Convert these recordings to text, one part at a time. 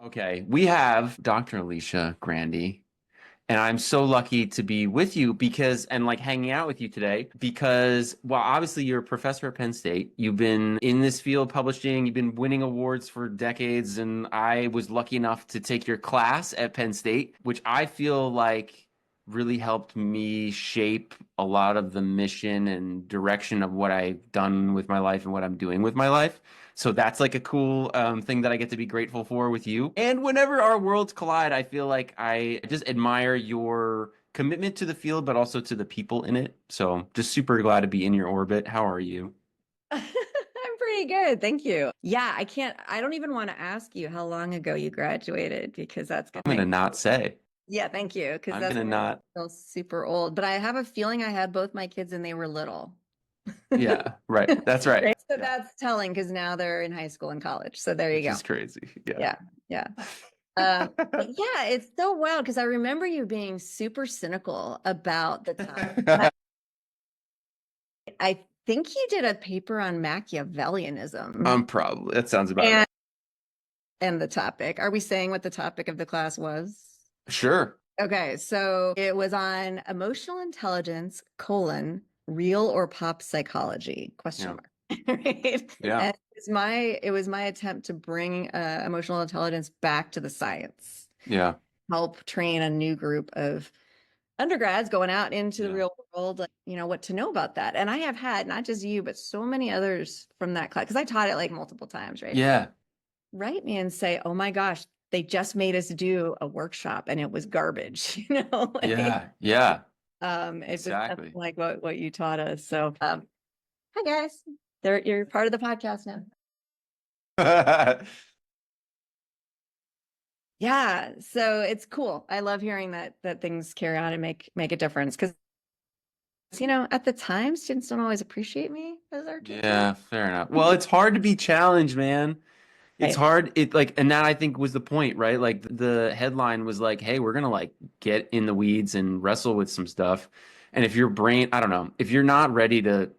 Okay, we have Dr. Alicia Grandy, and I'm so lucky to be with you because, and like hanging out with you today because, well, obviously you're a professor at Penn State. You've been in this field publishing, you've been winning awards for decades, and I was lucky enough to take your class at Penn State, which I feel like really helped me shape a lot of the mission and direction of what I've done with my life and what I'm doing with my life. So that's like a cool thing that I get to be grateful for with you. And whenever our worlds collide, I feel like I just admire your commitment to the field, but also to the people in it. So just super glad to be in your orbit. How are you? I'm pretty good. Thank you. Yeah, I don't even want to ask you how long ago you graduated because that's I'm gonna gonna make, not say. yeah, thank you. Because I'm that's gonna gonna make not. me feel super old. But I have a feeling I had both my kids and they were little. Yeah, right. That's right. Right. So Yeah, that's telling because now they're in high school and college. So there you which go. is crazy. Yeah. Yeah. Yeah. But yeah, it's so wild because I remember you being super cynical about the time. I think you did a paper on Machiavellianism Probably that sounds about right. and the topic. Are we saying what the topic of the class was? Sure. Okay, so it was on emotional intelligence, real or pop psychology, question Yeah. mark. Right? Yeah. And it was my attempt to bring emotional intelligence back to the science, Yeah. help train a new group of undergrads going out into the Yeah. real world, like, what to know about that. And I have had not just you, but so many others from that class, because I taught it like multiple times, right? Yeah. Write me and say, "Oh my gosh, they just made us do a workshop and it was garbage," like, Yeah. Yeah. it was nothing Exactly. like what you taught us. So, hi guys, you're part of the podcast now. Yeah, so it's cool. I love hearing that things carry on and make a difference because at the time, students don't always appreciate me as our teacher. Yeah, fair enough. Well, it's hard to be challenged, man. It's Right. hard. And that I think was the point, right? Like the headline was like, "Hey, we're gonna like get in the weeds and wrestle with some stuff." And if your brain, I don't know, if you're not ready to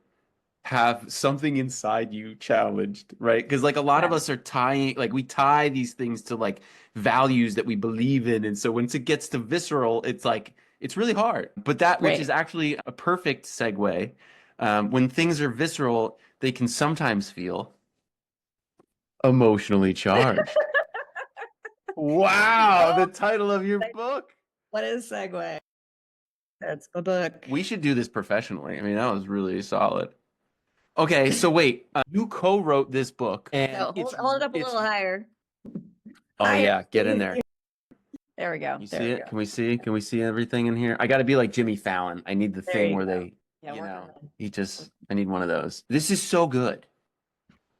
have something inside you challenged, right? Because like a lot of Yeah. us are tying, like we tie these things to like values that we believe in, and so once it gets to visceral, it's like it's really hard. But that, which Right. is actually a perfect segue, when things are visceral, they can sometimes feel emotionally charged. Wow, Oh, the title of your book. what is segue? That's the book. We should do this professionally. I mean, that was really solid. Okay, so wait, you co-wrote this book, and No, hold it up a it's little higher. oh Higher, yeah, get in please. there. There we go. You There see we it? go. Can we see? Can we see everything in here? I got to be like Jimmy Fallon. I need the There thing you where go. they, Yeah, work on that. he just, I need one of those. This is so good.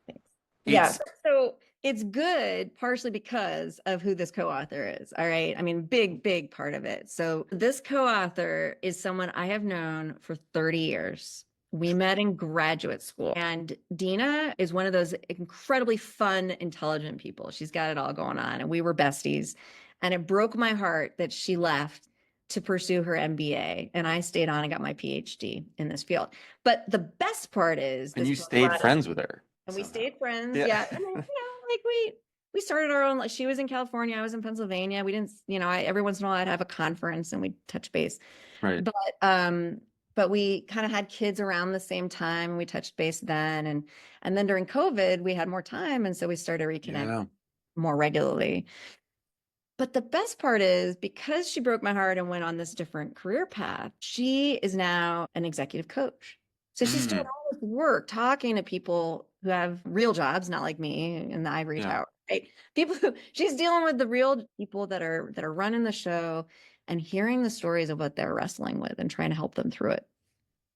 Thanks. Yeah. It's, So it's good partially because of who this co-author is. All right. I mean, big part of it. So this co-author is someone I have known for 30 years. We met in graduate school, and Dina is one of those incredibly fun, intelligent people. She's got it all going on, and we were besties. And it broke my heart that she left to pursue her MBA, and I stayed on and got my PhD in this field. But the best part is and this you book stayed brought us, friends with her and we somehow. stayed friends. Yeah. Yeah, and then, like we started our own. Like she was in California, I was in Pennsylvania. We didn't, every once in a while I'd have a conference and we'd touch base. Right. But um, but we kind of had kids around the same time. We touched base then, and then during COVID we had more time, and so we started reconnecting Yeah. more regularly. But the best part is because she broke my heart and went on this different career path, she is now an executive coach. So she's doing Mm, all this work talking to people who have real jobs, not like me in the ivory yeah. tower, right? People who she's dealing with the real people that are running the show and hearing the stories of what they're wrestling with and trying to help them through it.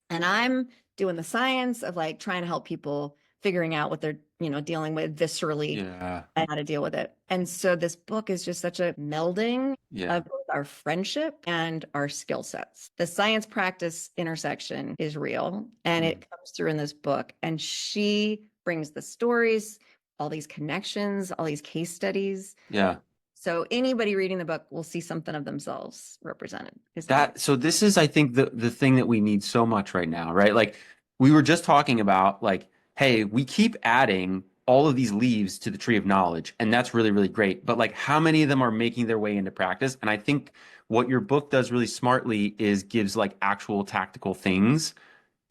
And I'm doing the science of like trying to help people figuring out what they're, dealing with viscerally Yeah. and how to deal with it. And so this book is just such a melding Yeah. of both our friendship and our skill sets. The science practice intersection is real and Mm, it comes through in this book. And she brings the stories, all these connections, all these case studies. yeah. So anybody reading the book will see something of themselves represented. Is the idea. So this is, I think, the thing that we need so much right now, right? Like we were just talking about, like, hey, we keep adding all of these leaves to the tree of knowledge, and that's really, really great. But like, how many of them are making their way into practice? And I think what your book does really smartly is gives like actual tactical things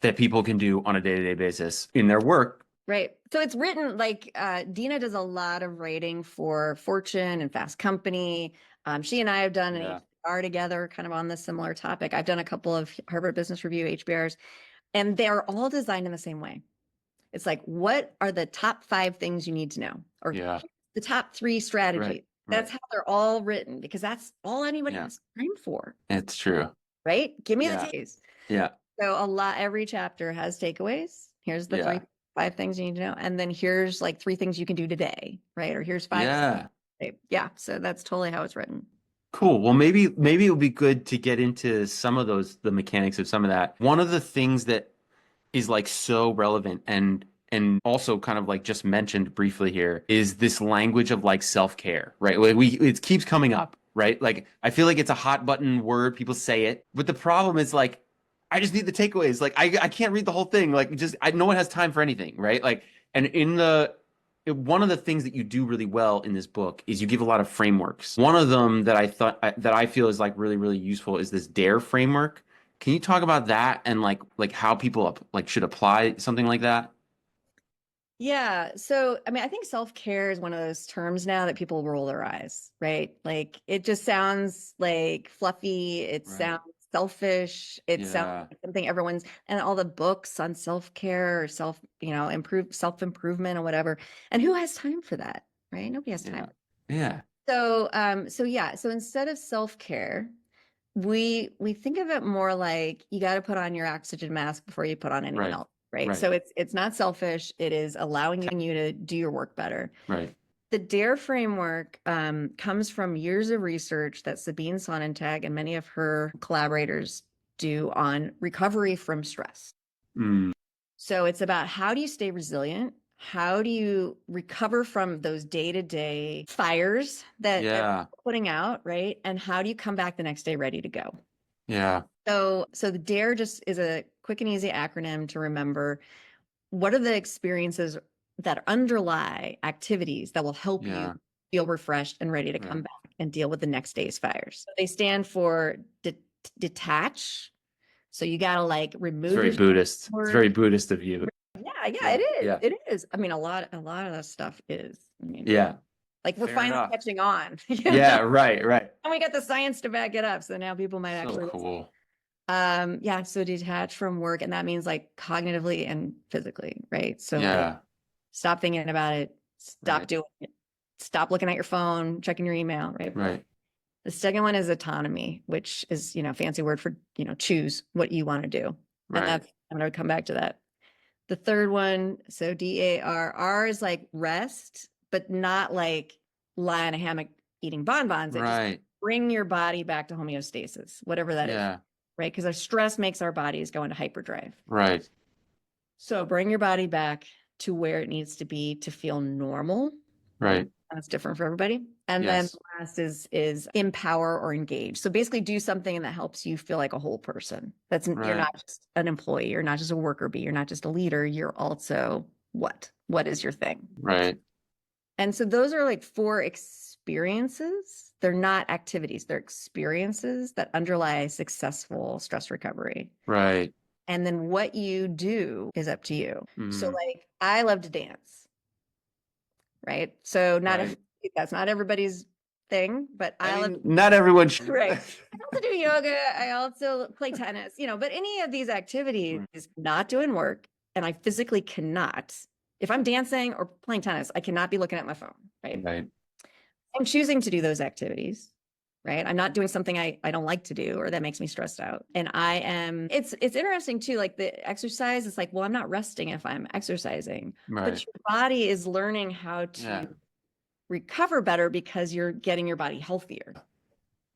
that people can do on a day-to-day basis in their work. Right. So it's written like Dina does a lot of writing for Fortune and Fast Company. She and I have done an Yeah. HBR together, kind of on this similar topic. I've done a couple of Harvard Business Review HBRs, and they're all designed in the same way. It's like, what are the top 5 things you need to know? Or Yeah. the top 3 strategies. Right. That's Right. how they're all written because that's all anybody Yeah. has time for, It's true. right? Give me the Yeah. takeaways. Yeah. So every chapter has takeaways. Here's the Yeah. 5 things you need to know. And then here's like 3 things you can do today, right? Or here's 5. Yeah. Yeah. So that's totally how it's written. Cool. Well, maybe it would be good to get into some of the mechanics of some of that. One of the things that is like so relevant and also kind of like just mentioned briefly here is this language of like self-care, right? Like it keeps coming up, right? Like I feel like it's a hot button word, people say it, but the problem is like I just need the takeaways. Like I can't read the whole thing. Like just no one has time for anything, right? Like and one of the things that you do really well in this book is you give a lot of frameworks. One of them that I feel is like really, really useful is this D.A.R.E framework. Can you talk about that and like how people like should apply something like that? Yeah. So, I mean, I think self-care is one of those terms now that people roll their eyes, right? Like it just sounds like fluffy. It Right. sounds selfish. It sounds Yeah. like something everyone's, and all the books on self-care or self-improvement or whatever. And who has time for that, right? Nobody has time. Yeah. Yeah. So instead of self-care, we think of it more like you got to put on your oxygen mask before you put on anyone Right. else, right? Right. So it's not selfish. It is allowing you to do your work better. Right. The D.A.R.E framework comes from years of research that Sabine Sonnentag and many of her collaborators do on recovery from stress. Mm. So it's about how do you stay resilient? How do you recover from those day-to-day fires that Yeah. you're putting out, right? And how do you come back the next day ready to go? Yeah. So the D.A.R.E just is a quick and easy acronym to remember. What are the experiences that underlie activities that will help you Yeah. feel refreshed and ready to come Right. back and deal with the next day's fires? So they stand for detach. So you got to like It's remove very your Buddhist. It's very work. Buddhist of you. Yeah, it Yeah. is. Yeah. It is. I mean, a lot of that stuff is. I mean, Yeah. like we're Fair finally enough. catching on, Yeah. Right. Right. And we got the science to back it up. So now people might So actually listen. cool. Yeah, so detach from work, and that means like cognitively and physically, right? So like Yeah. stop thinking about it, stop Right. doing it, stop looking at your phone, checking your email, right? Right. The second one is autonomy, which is, fancy word for, choose what you want to do. And Right. I'm going to come back to that. The third one, so D.A.R. R is like rest, but not like lie in a hammock eating bonbons. It just Right. bring your body back to homeostasis, whatever that is, Yeah. right? Because our stress makes our bodies go into hyperdrive. Right. So bring your body back to where it needs to be to feel normal, right? Right. That's different for everybody. And then Yes. the last is empower or engage. So basically do something that helps you feel like a whole person. You're Right. not just an employee, you're not just a worker bee, you're not just a leader, you're also what? What is your thing? Right. And so those are like 4 experiences. They're not activities, they're experiences that underlie successful stress recovery. Right. And then what you do is up to you. So Mm. like I love to dance, right? So Right. that's not everybody's thing, but I I love mean, not everyone should. right. I also do yoga. I also play tennis, but any of these activities Right. not doing work, and I physically cannot. If I'm dancing or playing tennis, I cannot be looking at my phone, right? Right. I'm choosing to do those activities, right? I'm not doing something I don't like to do or that makes me stressed out. And it's interesting too, like the exercise, it's like, well, I'm not resting if I'm exercising, but Right. your body is learning how Yeah. to recover better because you're getting your body healthier,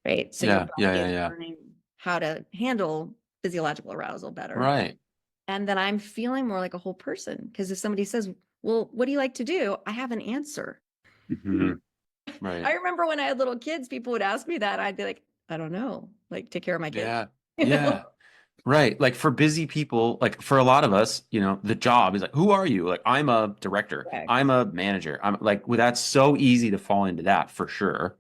right? So your Yeah. Yeah. body Yeah. is Yeah. learning how to handle physiological arousal better. Right. And then I'm feeling more like a whole person. Because if somebody says, well, what do you like to do? I have an answer. Hmm. Right. I remember when I had little kids, people would ask me that. I'd be like, I don't know, like take care of my kids. Yeah. You know? Yeah. Right. Like for busy people, like for a lot of us, the job is like, who are you? Like, I'm a director, Correct. I'm a manager. I'm like, well, that's so easy to fall into that for sure.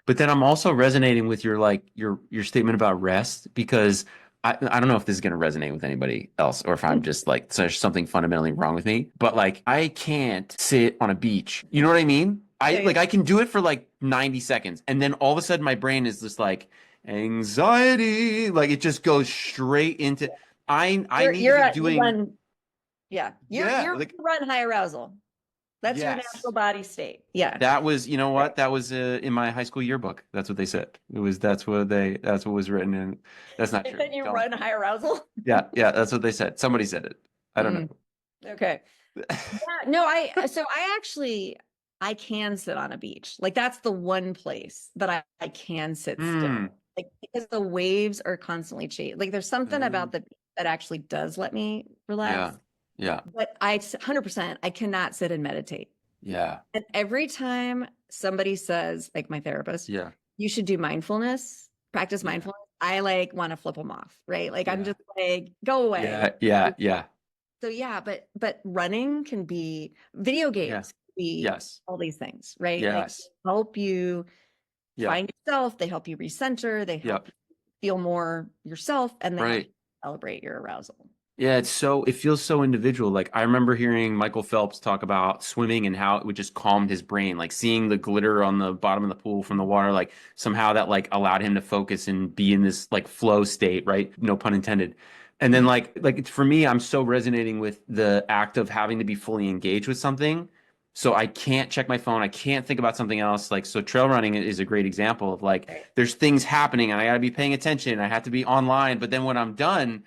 But then I'm also resonating with your statement about rest because I don't know if this is going to resonate with anybody else or if I'm just like there's something fundamentally wrong with me. But like I can't sit on a beach. You know what I mean? I Yeah, yeah. like I can do it for like 90 seconds and then all of a sudden my brain is just like anxiety. Like it just goes straight into I need to be You doing run, yeah, yeah, you like run high arousal. That's your yes. natural body state. Yeah. That was, you know Right. what? That was in my high school yearbook. That's what they said. That's what was written in. That's not And true. then you Don't. run high arousal. Yeah, yeah, that's what they said. Somebody said it. I don't Mm, know. okay. Yeah, no, I actually I can sit on a beach. Like that's the one place that I can sit Hmm. still. Like because the waves are constantly changing. Like there's something Uh, about the beach that actually does let me yeah, relax. yeah, But 100% I cannot sit and meditate. yeah, And every time somebody says, like my therapist, yeah, you should do mindfulness, practice yeah, mindfulness, I like want to flip them off, right? Like I'm yeah, just like, go away. yeah, yeah, yeah, So yeah, but running can be video yeah. games, can be Yes, all these things, right? Like yes, help you yeah, find yourself, they help you recenter, they yeah. help you feel more yourself, and they help you Right. celebrate your arousal. Yeah, it feels so individual. Like I remember hearing Michael Phelps talk about swimming and how it would just calmed his brain, like seeing the glitter on the bottom of the pool from the water, like somehow that like allowed him to focus and be in this like flow state, right? No pun intended. And then for me, I'm so resonating with the act of having to be fully engaged with something. So I can't check my phone. I can't think about something else. Like so trail running is a great example of like Right. there's things happening and I gotta be paying attention. I have to be online, but then when I'm done,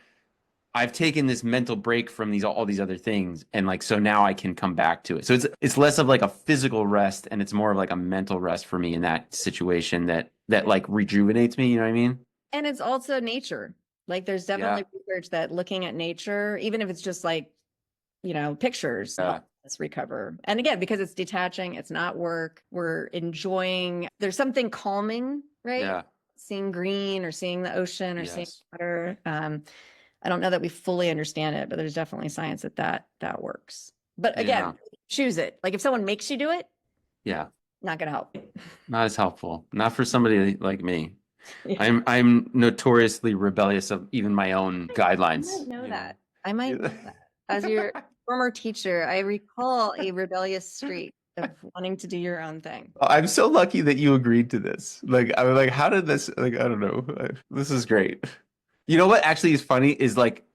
I've taken this mental break from these all these other things and like so now I can come back to it. So it's less of like a physical rest and it's more of like a mental rest for me in that situation that like rejuvenates me, you know what I mean? And it's also nature. Like there's Yeah. definitely research that looking at nature, even if it's just like, pictures, Yeah. help us recover. And again, because it's detaching, it's not work, we're enjoying, there's something calming, right? Yeah. Seeing green or seeing the ocean or seeing Yes. water. I don't know that we fully understand it, but there's definitely science that works. But Yeah. again, choose it. Like if someone makes you do it, Yeah. not gonna help. Not as helpful. Not for somebody like me. Yeah. I'm notoriously rebellious of even my own I might guidelines, know you know. that. I might know that. As your former teacher, I recall a rebellious streak of wanting to do your own thing. I'm so lucky that you agreed to this. Like, I was like, how did this, like, I don't know. This is great. You know what actually is funny is like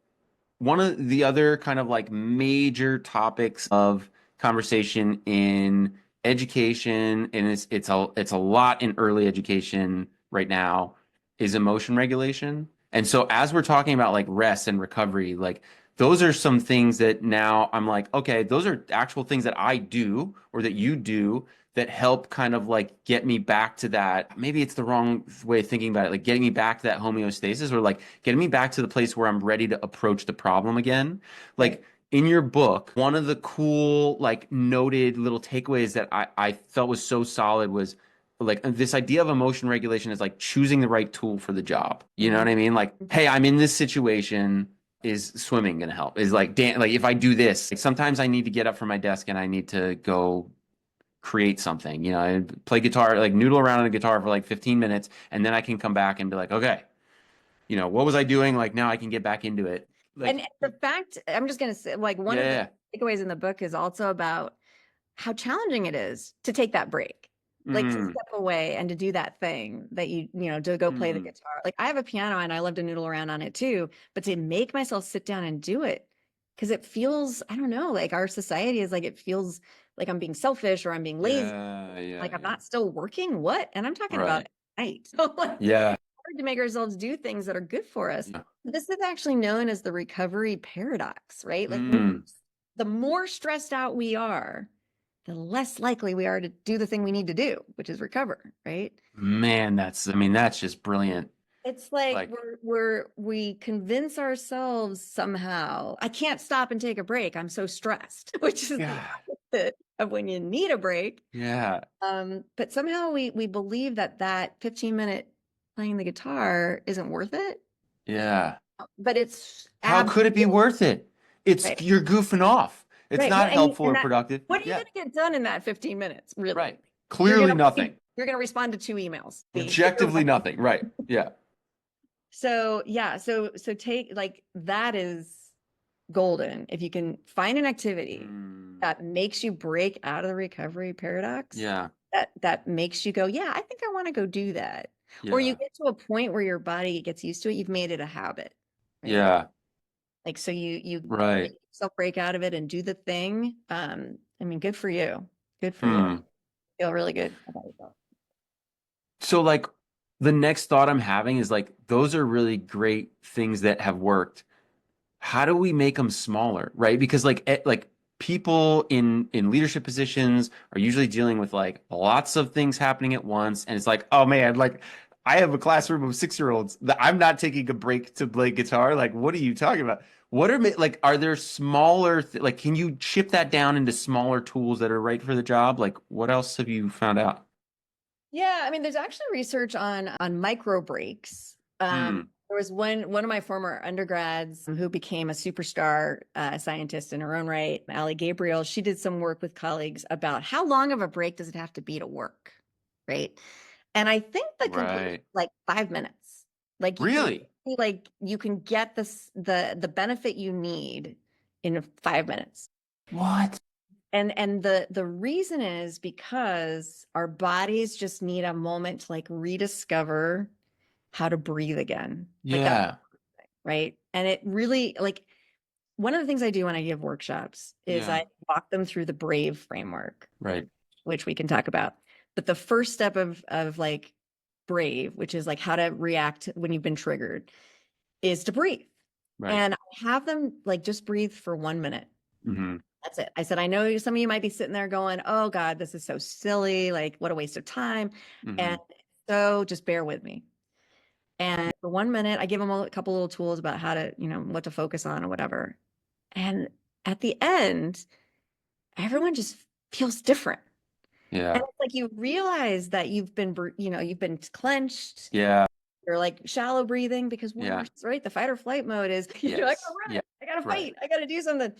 one of the other kind of like major topics of conversation in education, and it's a lot in early education right now, is emotion regulation. And so as we're talking about like rest and recovery, like those are some things that now I'm like, okay, those are actual things that I do or that you do that help kind of like get me back to that. Maybe it's the wrong way of thinking about it, like getting me back to that homeostasis or like getting me back to the place where I'm ready to approach the problem again. Right. Like in your book, one of the cool, like noted little takeaways that I felt was so solid was like this idea of emotion regulation is like choosing the right tool for the job. You know Mhm. what I mean? Like, hey, I'm in this situation. Is swimming gonna help? Is like like if I do this, like sometimes I need to get up from my desk and I need to go create something, and play guitar, like noodle around on the guitar for like 15 minutes, and then I can come back and be like, okay, what was I doing? Like now I can get back into it. And Like, the fact, I'm just going to say, like, one of the yeah, takeaways in the book is also about how challenging it is to take that break, like to mm, step away and to do that thing that to go play the mm, guitar. Like, I have a piano and I love to noodle around on it too, but to make myself sit down and do it, because it feels, I don't know, like our society is like, it feels like I'm being selfish or I'm being lazy, yeah, like yeah, I'm yeah, not still working. What? And I'm talking about right, at night. So, like, yeah, hard to make ourselves do things that are good for us. yeah, This is actually known as the recovery paradox, right? Like mm, the more stressed out we are, the less likely we are to do the thing we need to do, which is recover, right? man, I mean, that's just brilliant. It's like Like, we convince ourselves somehow, I can't stop and take a break. I'm so stressed, which is the yeah, opposite of when you need a break. yeah, But somehow we believe that 15-minute playing the guitar isn't worth it. yeah. but it's How could it be absolutely worth it? It's right. you're goofing off. It's Right. Well, not helpful and or that, productive. what are you Yeah, going to get done in that 15 minutes, really? right. Clearly nothing. You're going to respond to 2 emails. If you're Objectively nothing. Right. Yeah. so yeah, so take like that is golden. If you can find an activity Mm, that makes you break out of the recovery paradox, yeah. that makes you go, yeah, I think I want to go do that. Or you Yeah. get to a point where your body gets used to it, you've made it a habit, right? Yeah. Like so you make Right. yourself break out of it and do the thing. I mean, good for you. Good for you. Hmm. Feel really good about yourself. So like the next thought I'm having is like those are really great things that have worked. How do we make them smaller, right? Because like people in leadership positions are usually dealing with like lots of things happening at once, and it's like, oh man, like I have a classroom of 6-year-olds that I'm not taking a break to play guitar. Like, what are you talking about? What are like are there smaller like can you chip that down into smaller tools that are right for the job? Like, what else have you found out? Yeah, I mean, there's actually research on micro breaks. Hmm. There was one of my former undergrads who became a superstar scientist in her own right, Ali Gabriel. She did some work with colleagues about how long of a break does it have to be to work, right? And I think the conclusion Right. like 5 minutes. Like Really? you can get the benefit you need in 5 minutes. What? And the reason is because our bodies just need a moment to like rediscover how to breathe again. Like that, Yeah. right? And it really like one of the things I do when I give workshops is Yeah. I walk them through the BRAVE framework, Right. which we can talk about. But the first step of like BRAVE, which is like how to react when you've been triggered, is to breathe. Right. And I have them like just breathe for 1 minute. Hmm. That's it. I said, I know some of you might be sitting there going, oh God, this is so silly. Like, what a waste of time. And Hmm. so just bear with me. And for 1 minute, I give them a couple little tools about how to, what to focus on or whatever. And at the end, everyone just feels different. And Yeah. it's like you realize that you've been clenched. Yeah. You're like shallow breathing because Yeah. right. The fight or flight mode is you're like, Yes. oh, Yeah. run, I gotta Right. fight, I gotta do something.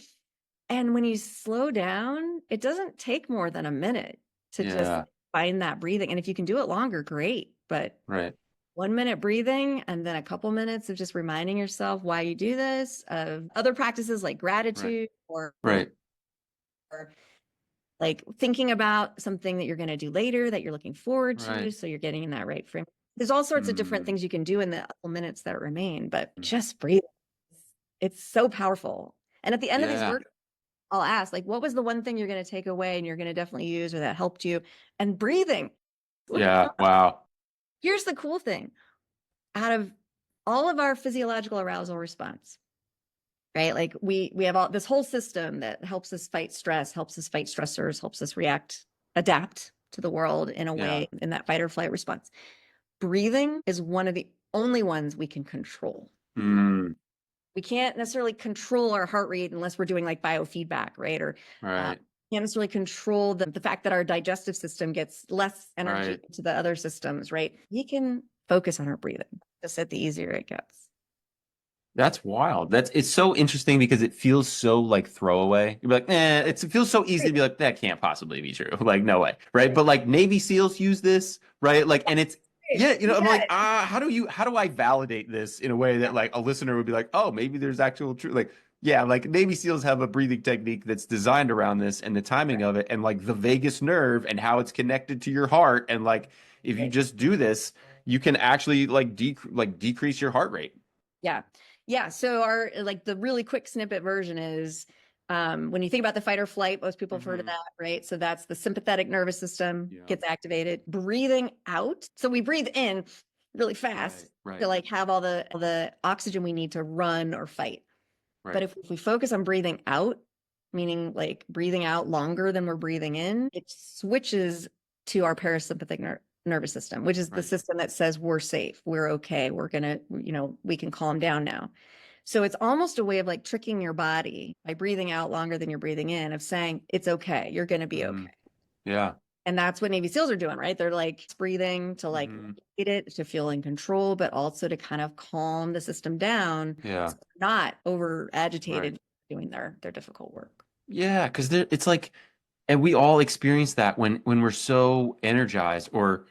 And when you slow down, it doesn't take more than a minute to just Yeah. find that breathing. And if you can do it longer, great. But Right. 1 minute breathing and then a couple minutes of just reminding yourself why you do this, of other practices like Right. gratitude or Right. like thinking about something that you're going to do later that you're looking forward to. Right. So you're getting in that right frame. There's all sorts of different Mm. things you can do in the couple minutes that remain, but just breathe. It's so powerful. And at the end of these Yeah. work, I'll ask, like, what was the one thing you're going to take away and you're going to definitely use or that helped you? And breathing. Yeah. Wow. Here's the cool thing out of all of our physiological arousal response, right? Like we have all this whole system that helps us fight stress, helps us fight stressors, helps us adapt to the world in a Yeah. way in that fight or flight response. Breathing is one of the only ones we can control. Mm. We can't necessarily control our heart rate unless we're doing like biofeedback, right? Or Right. can't necessarily control the fact that our digestive system gets less energy Right. to the other systems, right? We can focus on our breathing. Just the easier it gets. That's wild. It's so interesting because it feels so like throwaway. You're like, it feels so easy to Great. be like, that can't possibly be true. Like, no way. Right. But like Navy SEALs use this, right? Like, and it's yeah, I'm like, Yeah. how do I validate this in a way that like a listener would be like, oh, maybe there's actual truth. Like, yeah, like Navy SEALs have a breathing technique that's designed around this and the timing of it and like the vagus nerve and how it's connected to your heart. And like if you Right. just do this, you can actually like decrease your heart rate. Yeah. Yeah. So our like the really quick snippet version is when you think about the fight or flight, most people have heard of Hmm. that, right? So that's the sympathetic nervous system Yeah. gets activated. Breathing out. So we breathe in really fast Right. Right. to like have all the oxygen we need to run or fight. But Right. if we focus on breathing out, meaning like breathing out longer than we're breathing in, it switches to our parasympathetic nervous system, which is the Right. system that says we're safe, we're okay, we're gonna, we can calm down now. So it's almost a way of like tricking your body by breathing out longer than you're breathing in, of saying it's okay, you're gonna be Hmm. okay. Yeah. And that's what Navy SEALs are doing, right? They're like breathing to like Hmm. regulate it, to feel in control, but also to kind of calm the system down, Yeah. so they're not over Right. agitated doing their difficult work. Yeah, because it's like, and we all experience that when we're so energized or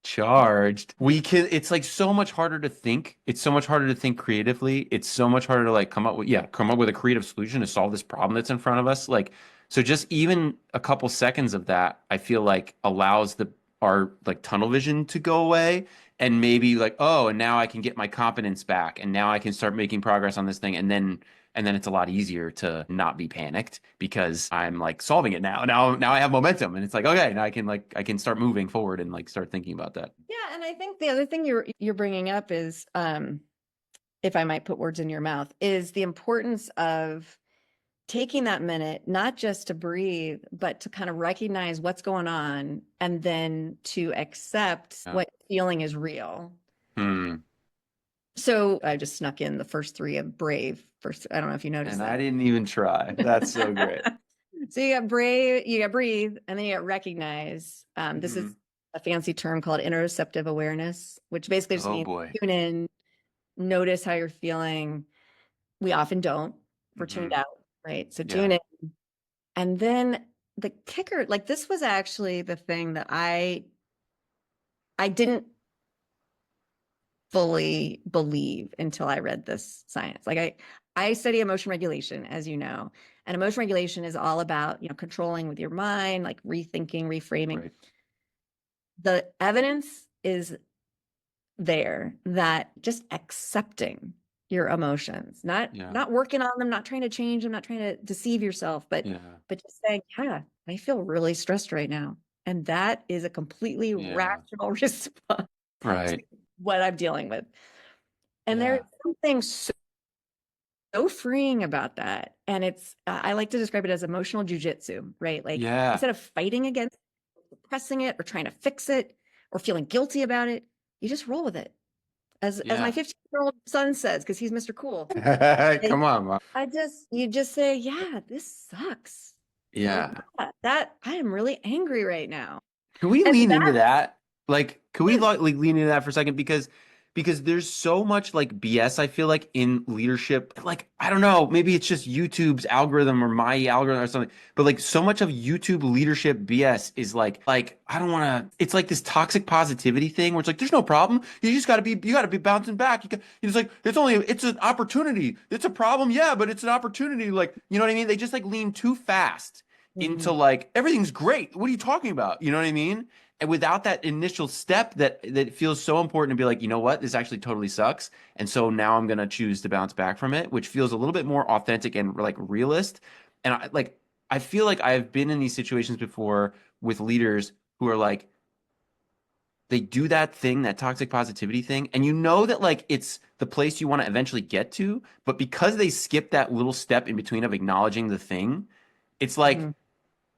charged, we can, it's like so much harder to think. It's so much harder to think creatively. It's so much harder to like come up with a creative solution to solve this problem that's in front of us. Like, so just even a couple seconds of that, I feel like allows our like tunnel vision to go away, and maybe like, oh, and now I can get my confidence back, and now I can start making progress on this thing, and then it's a lot easier to not be panicked because I'm like solving it now. Now I have momentum, and it's like, okay, now I can start moving forward and like start thinking about that. Yeah, and I think the other thing you're bringing up is, if I might put words in your mouth, is the importance of taking that minute, not just to breathe, but to kind of recognize what's going on and then to accept Yeah. what feeling is real. Hmm. So I just snuck in the first three of brave. First, I don't know if you noticed And I that. didn't even try. That's so great. So you got brave, you got breathe, and then you got recognize. This is Hmm. a fancy term called interoceptive awareness, which basically just Oh means boy. tune in, notice how you're feeling. We often don't. We're tuned Hmm. out, right? So tune Yeah. in. And then the kicker, like this was actually the thing that I didn't fully believe until I read this science. Like I study emotion regulation, as you know, and emotion regulation is all about, controlling with your mind, like rethinking, reframing. Right. The evidence is there that just accepting your emotions, not Yeah. not working on them, not trying to change them, not trying to deceive yourself, but Yeah. just saying, yeah, I feel really stressed right now. And that is a completely Yeah. rational response to Right. what I'm dealing with. And there's Yeah. something so freeing about that. And it's, I like to describe it as emotional jujitsu, right? Like Yeah. instead of fighting against suppressing it or trying to fix it or feeling guilty about it, you just roll with it. As my Yeah. 15-year-old son says, because he's Mr. Cool. Like, Come on, Mom. you just say, yeah, this sucks. Like Yeah. that I am really angry right now. Can we And lean into that that? Like, can we is, like lean into that for a second? Because there's so much like BS, I feel like, in leadership. Like, I don't know, maybe it's just YouTube's algorithm or my algorithm or something, but like so much of YouTube leadership BS is like I don't want to. It's like this toxic positivity thing where it's like there's no problem. You got to be bouncing back. It's like it's an opportunity. It's a problem, yeah, but it's an opportunity. Like, you know what I mean? They just like lean too fast into Mhm. like everything's great. What are you talking about? You know what I mean? And without that initial step that feels so important to be like, you know what, this actually totally sucks. And so now I'm gonna choose to bounce back from it, which feels a little bit more authentic and like realist. And I feel like I've been in these situations before with leaders who are like, they do that thing, that toxic positivity thing, and you know that like it's the place you want to eventually get to, but because they skip that little step in between of acknowledging the thing, it's like Mhm.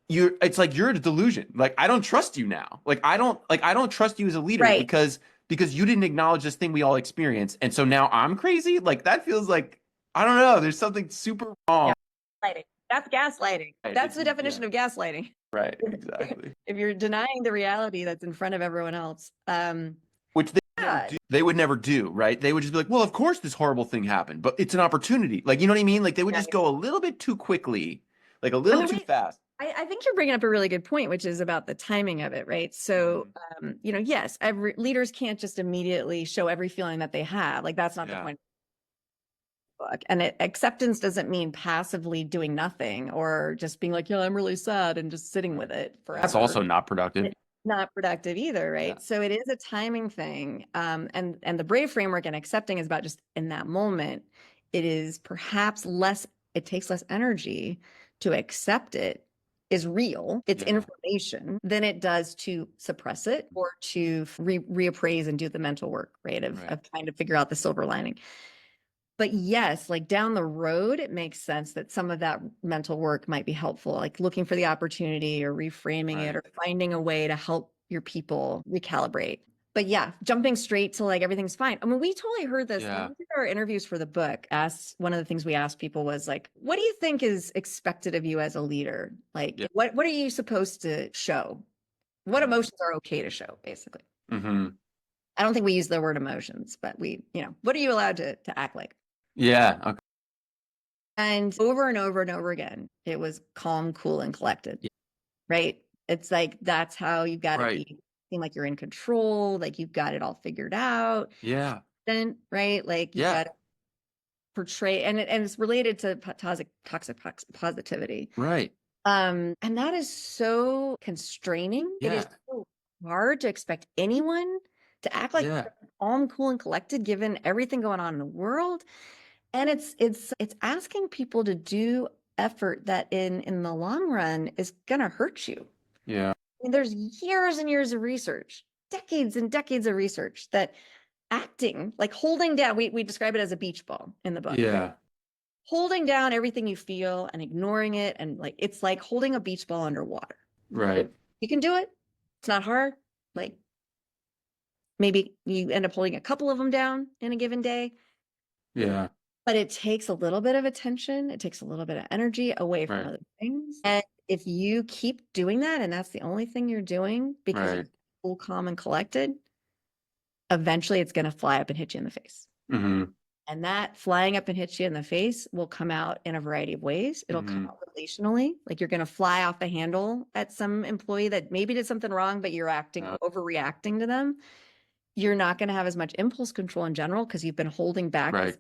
you're a delusion. Like I don't trust you now. I don't trust you as a leader Right. because you didn't acknowledge this thing we all experience. And so now I'm crazy. Like that feels like I don't know. There's something super wrong. Gaslighting. That's gaslighting. Right. That's the definition of gaslighting. Right. Exactly. If you're denying the reality that's in front of everyone else. Which Yeah. they would never do, right? They would just be like, well, of course this horrible thing happened, but it's an opportunity. Like, you know what I mean? Like they would Yeah. just go a little bit too quickly, like a I little mean, too fast. I think you're bringing up a really good point, which is about the timing of it, right? So, Mhm. yes, every leaders can't just immediately show every feeling that they have. Like that's not the Yeah. point of the book. And acceptance doesn't mean passively doing nothing or just being like, yeah, I'm really sad and just sitting with Right. it That's forever. also not productive. It's not productive either, Yeah. right? So it is a timing thing. And the brave framework and accepting is about just in that moment. It is perhaps less, it takes less energy to accept it is real, it's Yeah. information, than it does to suppress it or to reappraise and do the mental work, right? Right. Of trying to figure out the silver lining. But yes, like down the road, it makes sense that some of that mental work might be helpful, like looking for the opportunity or reframing it Right. or finding a way to help your people recalibrate. But yeah, jumping straight to like everything's fine. I mean, we totally heard this when Yeah. we did our interviews for the book. Asked one of the things we asked people was like, what do you think is expected of you as a leader? Like, Yeah. what are you supposed to show? What emotions are okay to show, basically? Mm-hmm. I don't think we use the word emotions, but what are you allowed to act like? Yeah. Okay. And over and over and over again, it was calm, cool, and collected, Yeah. right? It's like that's how you got to Right. be, seem like you're in control, like you've got it all figured out. Yeah. Then, right? Like you've Yeah. got to portray, and it's related to toxic positivity. Right. And that is so constraining. It is Yeah. so hard to expect anyone to act like Yeah. calm, cool, and collected given everything going on in the world. And it's asking people to do effort that in the long run is gonna hurt you. Yeah. I mean, there's years and years of research, decades and decades of research that acting, like holding down, we describe it as a beach ball in the book. Yeah. Holding down everything you feel and ignoring it, and like it's like holding a beach ball underwater. Right. You can do it. It's not hard. Like maybe you end up holding a couple of them down in a given day, Yeah. but it takes a little bit of attention. It takes a little bit of energy away from Right. other things. And if you keep doing that, and that's the only thing you're doing because you're Right. cool, calm, and collected, eventually it's going to fly up and hit you in the face. Mm-hmm. And that flying up and hit you in the face will come out in a variety of ways. It'll come Mm-hmm. out relationally, like you're going to fly off the handle at some employee that maybe did something wrong, but you're overreacting to them. You're not going to have as much impulse control in general because you've been holding back Right. this,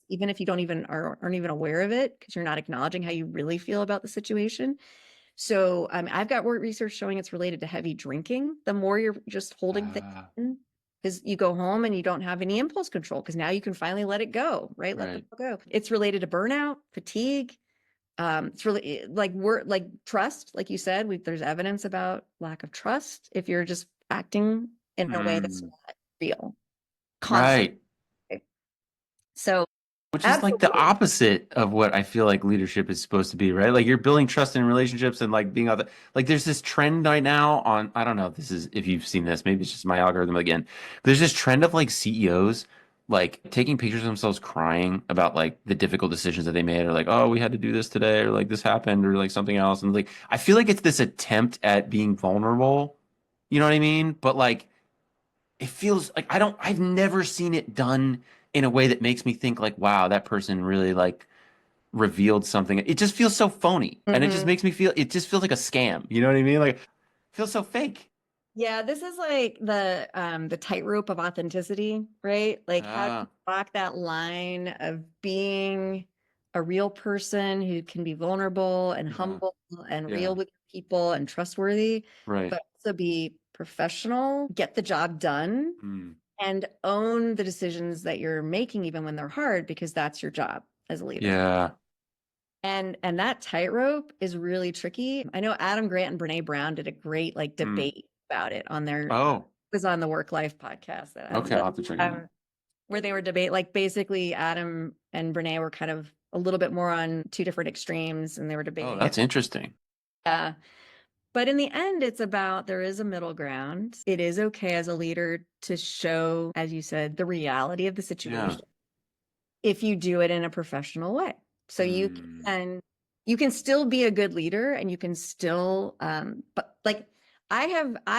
even if you don't even aren't even aware of it because you're not acknowledging how you really feel about the situation. So I've got work research showing it's related to heavy drinking. The more you're just holding things in, because you go home and you don't have any impulse control because now you can finally let it go, right? Let the Right. ball go. It's related to burnout, fatigue. It's really like trust, like you said, there's evidence about lack of trust if you're just acting in a way that's Mm. not real, constantly. Right. So Which is like the absolutely. opposite of what I feel like leadership is supposed to be, right? Like you're building trust in relationships and like being other like there's this trend right now on I don't know if this is if you've seen this, maybe it's just my algorithm again. There's this trend of like CEOs like taking pictures of themselves crying about like the difficult decisions that they made or like, oh, we had to do this today or like this happened or like something else. And like I feel like it's this attempt at being vulnerable. You know what I mean? But like it feels like I've never seen it done in a way that makes me think like, wow, that person really like revealed something. It just feels so phony. And it just Mhm. makes me feel it just feels like a scam. You know what I mean? Like it feels so fake. Yeah, this is like the tightrope of authenticity, right? Like how do you Ah, walk that line of being a real person who can be vulnerable and yeah, humble and real yeah, with people and trustworthy, right. but also be professional, get the job done, Mm, and own the decisions that you're making even when they're hard because that's your job as a leader. yeah. And that tightrope is really tricky. I know Adam Grant and Brene Brown did a great like Mm. debate about it on their Oh, was on the Work Life podcast that Adam okay. I'll does, have to check it out. where they were debate like basically Adam and Brene were kind of a little bit more on two different extremes, and they were Oh, debating it. that's interesting. Yeah. But in the end, it's about there is a middle ground. It is okay as a leader to show, as you said, the reality of the Yeah. situation if you do it in a professional way. So Mm, you can still be a good leader and you can still but like I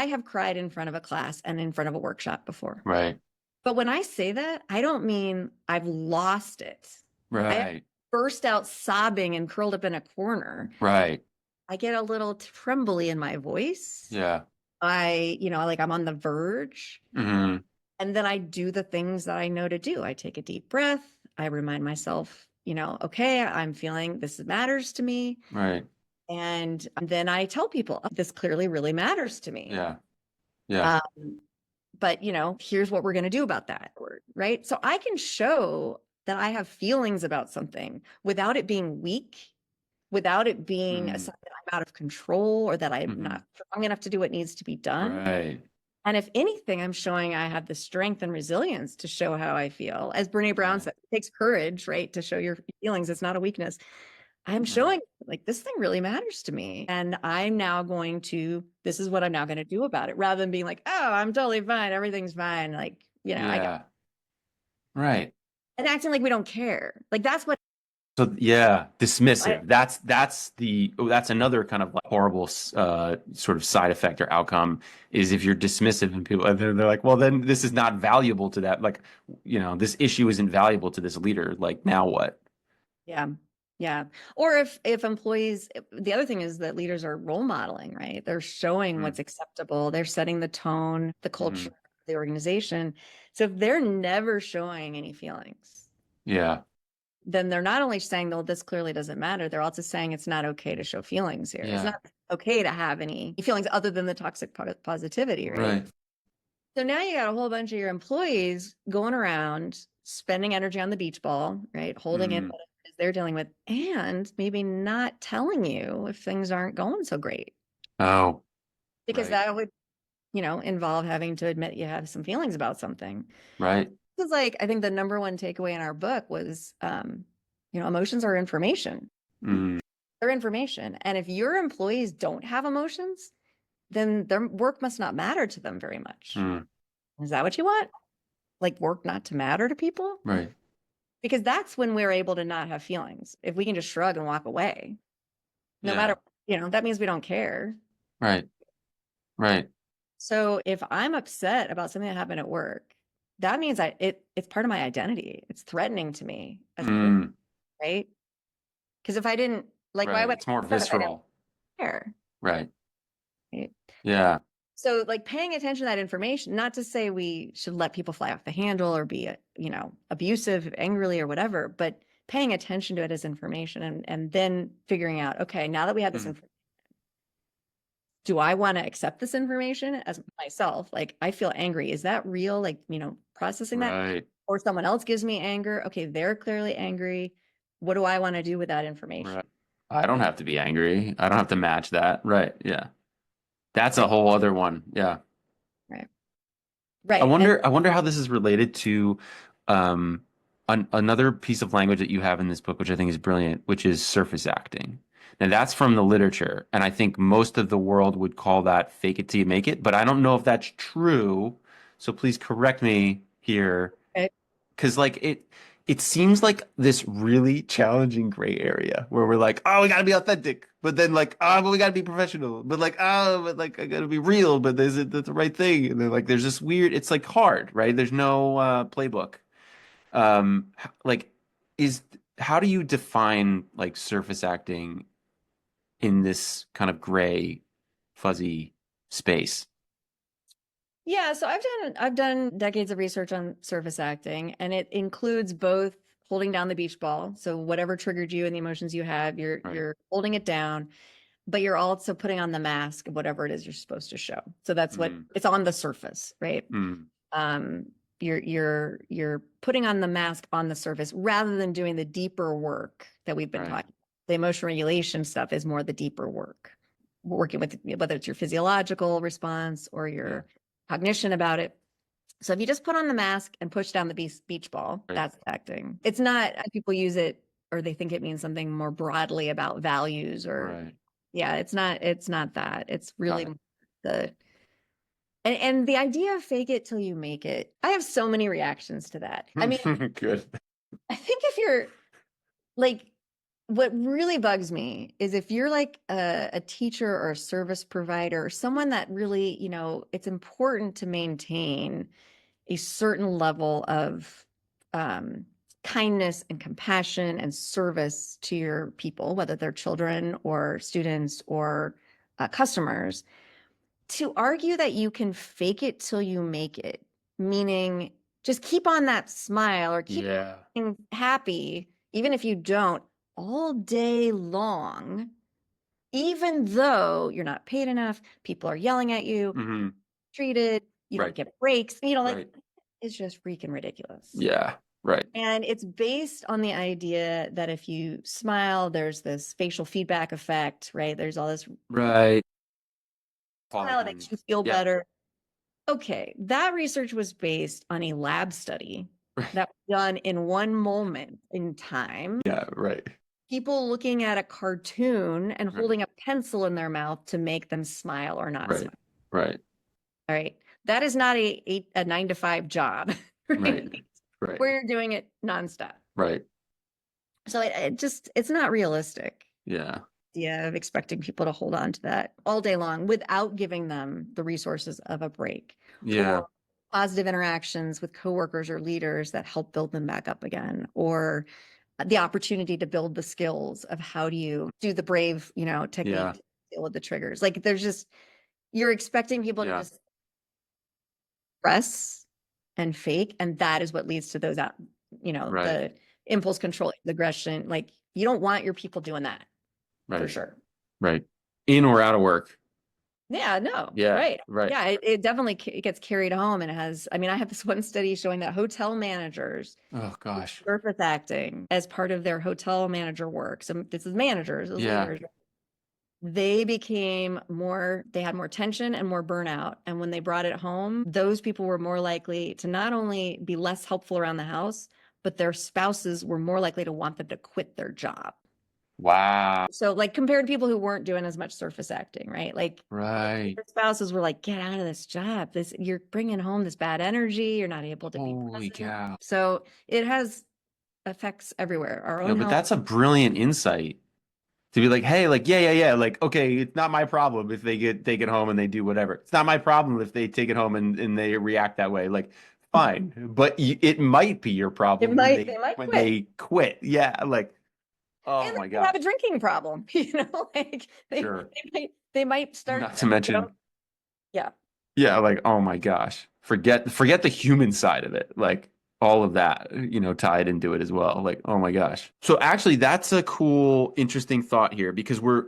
have cried in front of a class and in front of a workshop before. right. But when I say that, I don't mean I've lost it. I Right. burst out sobbing and curled up in a corner. Right. I get a little trembly in my voice. Yeah. Like I'm on the verge. Hmm. And then I do the things that I know to do. I take a deep breath. I remind myself, okay, I'm feeling this matters to me. Right. And then I tell people, "Oh, this clearly really matters to me. Yeah. Yeah. Um, but, here's what we're going to do about that. Right. So I can show that I have feelings about something without it being weak, without it being a Mm. sign that I'm out of control or that I'm Hmm. not strong enough to do what needs to be done. Right. And if anything, I'm showing I have the strength and resilience to show how I feel. As Brene Brown Right. said, it takes courage, right, to show your feelings. It's not a weakness. I'm Right. showing like this thing really matters to me. And this is what I'm now going to do about it rather than being like, oh, I'm totally fine. Everything's fine. Like, I got, Yeah. Right. and acting like we don't care. Like that's what So yeah, I, dismissive. That's another kind of like horrible sort of side effect or outcome is if you're dismissive and people and they're like, well, then this is not valuable to that. Like, this issue isn't valuable to this leader. Like now what? yeah. Yeah. Or if employees, the other thing is that leaders are role modeling, right? They're showing Mm, what's acceptable. They're setting the tone, the culture mhm. of the organization. So if they're never showing any feelings, Yeah. then they're not only saying, "Well, this clearly doesn't matter," they're also saying it's not okay to show feelings here. It's Yeah. not okay to have any feelings other than the toxic positivity, right? Right. So now you got a whole bunch of your employees going around spending energy on the beach ball, right? Holding in Mm. what it is they're dealing with, and maybe not telling you if things aren't going so great, Oh, because right. that would, involve having to admit you have some feelings about something. Right. Because, like, I think the number one takeaway in our book was, emotions are information. Mm. They're information. And if your employees don't have emotions, then their work must not matter to them very much. Mm. Is that what you want? Like work not to matter to people? Right. Because that's when we're able to not have feelings. If we can just shrug and walk away, no matter, Yeah. that means we don't care. Right. Right. So if I'm upset about something that happened at work, that means it's part of my identity. It's threatening to me as a person, Mm. right? Because if I didn't like, why Right. would It's more I care if I didn't visceral. care? Right. Right? Yeah. So, like paying attention to that information, not to say we should let people fly off the handle or be, abusive, angrily or whatever, but paying attention to it as information and then figuring out, okay, now that we have this Mm. information, do I want to accept this information as myself? Like, I feel angry. Is that real? Like, processing that, Right. or someone else gives me anger. Okay, they're clearly angry. What do I want to do with that information? Right. I don't have to be angry. I don't have to match that. Right. Yeah. That's a Right, whole other one. Yeah. right, I right. And wonder I wonder how this is related to um another piece of language that you have in this book, which I think is brilliant, which is surface acting. Now that's from the literature, and I think most of the world would call that fake it till you make it, but I don't know if that's true. So please correct me here. okay, Because it seems like this really challenging gray area where we're like, oh, we gotta be authentic, but then like, oh, but we gotta be professional, but like, oh, but like I gotta be real, but is it the right thing? And then like there's this weird, it's like hard, right? There's no playbook. Like is how do you define like surface acting in this kind of gray, fuzzy space? yeah, so I've done decades of research on surface acting, and it includes both holding down the beach ball. So whatever triggered you and the emotions you have, you're Right. you're holding it down, but you're also putting on the mask of whatever it is you're supposed to show. So that's what Mm, it's on the surface, right? mm, Um, you're putting on the mask on the surface rather than doing the deeper work that we've been right. talking. The emotion regulation stuff is more the deeper work, working with whether it's your physiological response or Yeah. your cognition about it. So if you just put on the mask and push down the beach ball, Right. that's acting. It's not, people use it or they think it means something more broadly about values or Right. yeah, it's not that. It's Got really it. the and the idea of fake it till you make it. I have so many reactions to that. I mean, Good. I think if you're like what really bugs me is if you're like a teacher or a service provider or someone that really, it's important to maintain a certain level of um, kindness and compassion and service to your people, whether they're children or students or customers, to argue that you can fake it till you make it, meaning just keep on that smile or keep Yeah. being happy, even if you don't, all day long, even though you're not paid enough, people are yelling at you, Hmm. treated, you don't Right. get breaks, like Right. it's just freaking ridiculous. Yeah. Right. And it's based on the idea that if you smile, there's this facial feedback effect, right? There's all this Right. smile that makes you feel Yeah. better. Okay, that research was based on a lab study that was done in one moment in time Yeah. Right. people looking at a cartoon and Right. holding a pencil in their mouth to make them smile or not Right. smile. Right. All right. That is not a 9 to 5 job, Right. right? Right. Where you're doing it nonstop. Right. So it's not realistic. Yeah. Idea of expecting people to hold on to that all day long without giving them the resources of a break Yeah. or positive interactions with coworkers or leaders that help build them back up again, or the opportunity to build the skills of how do you do the brave, technique Yeah. to deal with the triggers. Like there's just, you're expecting people to Yeah. just press and fake, and that is what leads to those out, Right. the impulse control, the aggression. Like you don't want your people doing that for Right. sure. Right. In or out of work. Yeah, no, Yeah. right. Right. Yeah, it definitely it gets carried home, and it has, I mean, I have this one study showing that hotel managers Oh gosh. surface acting as part of their hotel manager work. So this is managers, those Yeah. leaders, they had more tension and more burnout. And when they brought it home, those people were more likely to not only be less helpful around the house, but their spouses were more likely to want them to quit their job. Wow. So like compared to people who weren't doing as much surface acting, right? Like Right. their spouses were like, get out of this job. You're bringing home this bad energy. You're not able to be Holy present. cow. So it has effects everywhere. Our No, own but health. that's a brilliant insight to be like, hey, like, yeah, yeah, yeah. Like, okay, it's not my problem if they take it home and they do whatever. It's not my problem if they take it home and they react that way. Like, fine. But it might be your problem when They might when quit. they quit. Yeah. Like, oh And my they have a gosh. drinking problem, like Sure. they might start, Not to mention, yeah. yeah, like, oh my gosh. Forget the human side of it. Like all of that, tied into it as well. Like, oh my gosh. So actually that's a cool, interesting thought here because we're